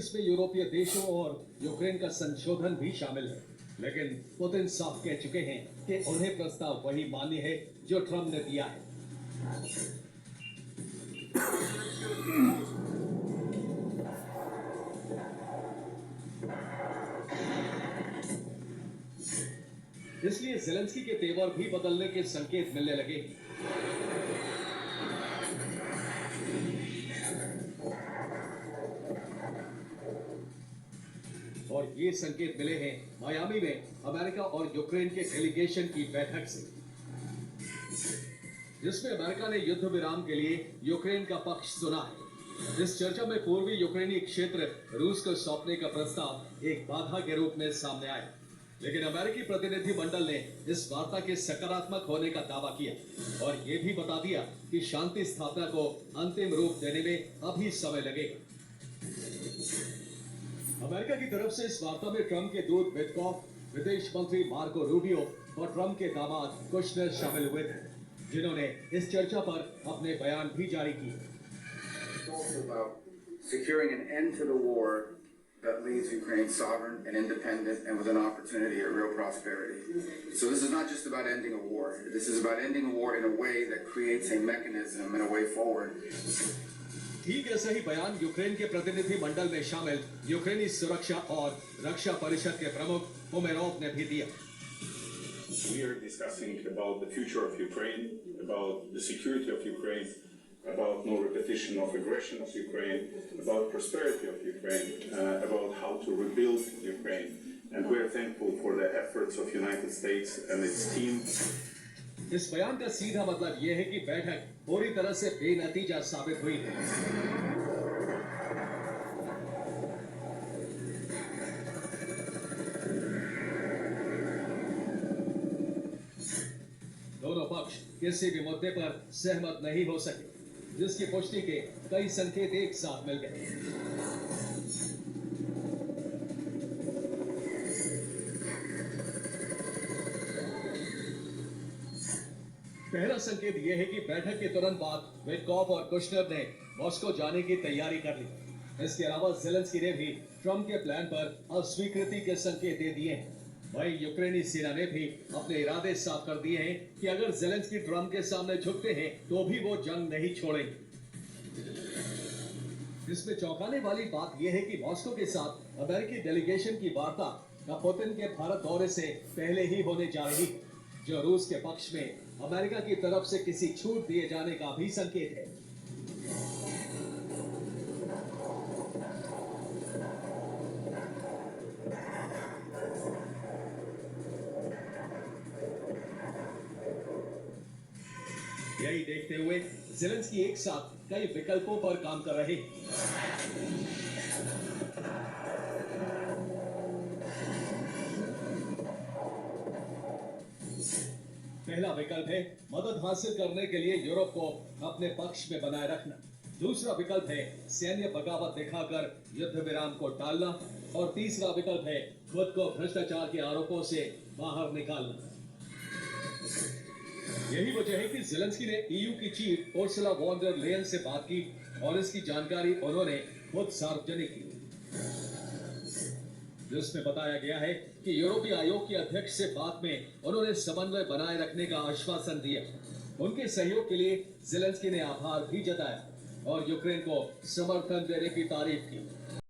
जिसमें यूरोपीय देशों और यूक्रेन का संशोधन भी शामिल है। लेकिन पुतिन साफ कह चुके हैं कि उन्हें प्रस्ताव वही मान्य है जो ट्रंप ने दिया है। इसलिए ज़ेलेंस्की के तेवर भी बदलने के संकेत मिलने लगे। और ये संकेत मिले हैं मायामी में अमेरिका और यूक्रेन के डेलीगेशन की बैठक से, जिसमें अमेरिका ने युद्ध विराम के लिए यूक्रेन का पक्ष सुना है। इस चर्चा में पूर्वी यूक्रेनी क्षेत्र रूस को सौंपने का प्रस्ताव एक बाधा के रूप में सामने आया, लेकिन अमेरिकी प्रतिनिधि मंडल ने इस वार्ता के सकारात्मक होने का दावा किया और ये भी बता दिया कि शांति स्थापना को अंतिम रूप देने में अभी समय लगेगा। अमेरिका की तरफ से इस वार्ता में ट्रंप के दूत विटकॉफ, विदेश मंत्री मार्को रूबियो और ट्रंप के दामाद कुशनर शामिल हुए थे, जिन्होंने इस चर्चा पर अपने बयान भी जारी किए। Securing an end to the war that leaves Ukraine sovereign and independent and with an opportunity at real prosperity. So this is not just about ending a war. This is about ending a war in a way that creates a mechanism and a way forward. ठीक ऐसा ही बयान Ukraine के प्रतिनिधि मंडल में शामिल यूक्रेनी सुरक्षा और रक्षा परिषद के प्रमुख उमेरोव ने भी दिया। We are discussing about the future of Ukraine, about the security of Ukraine, about no repetition of aggression of Ukraine, about prosperity of Ukraine, about how to rebuild Ukraine. And we are thankful for the efforts of United States and its team. इस बयान का सीधा मतलब यह है कि बैठक पूरी तरह से बेनतीजा साबित हुई है। दोनों पक्ष किसी भी मुद्दे पर सहमत नहीं हो सके, जिसकी पुष्टि के कई संकेत एक साथ मिल गए। पहला संकेत यह है कि बैठक के तुरंत बाद विटकॉफ और कुशनर ने मॉस्को जाने की तैयारी कर ली। इसके अलावा ज़ेलेंस्की ने भी ट्रंप के प्लान पर अस्वीकृति के संकेत दे दिए हैं। वहीं यूक्रेनी सेना ने भी अपने इरादे साफ कर दिए हैं कि अगर ज़ेलेंस्की ट्रंप के सामने झुकते हैं तो भी वो जंग नहीं छोड़ेंगे। इसमें चौंकाने वाली बात यह है कि मॉस्को के साथ अमेरिकी डेलीगेशन की वार्ता पुतिन के भारत दौरे से पहले ही होने जा रही है, जो रूस के पक्ष में अमेरिका की तरफ से किसी छूट दिए जाने का भी संकेत है। यही देखते हुए ज़ेलेंस्की एक साथ कई विकल्पों पर काम कर रहे हैं। पहला विकल्प है मदद हासिल करने के लिए यूरोप को अपने पक्ष में बनाए रखना। दूसरा विकल्प है सैन्य बगावत दिखाकर युद्ध विराम को टालना और तीसरा विकल्प है खुद को भ्रष्टाचार के आरोपों से बाहर निकालना। यही वजह है कि ज़ेलेंस्की ने ईयू की chief Ursula von der Leyen से बात की और इसकी जानकारी उन्होंने खुद सार्वजनिक की, जिसमें बताया गया है कि यूरोपीय आयोग के अध्यक्ष से बात में उन्होंने समन्वय बनाए रखने का आश्वासन दिया। उनके सहयोग के लिए ज़ेलेंस्की ने आभार भी जताया और यूक्रेन को समर्थन देने की तारीफ की।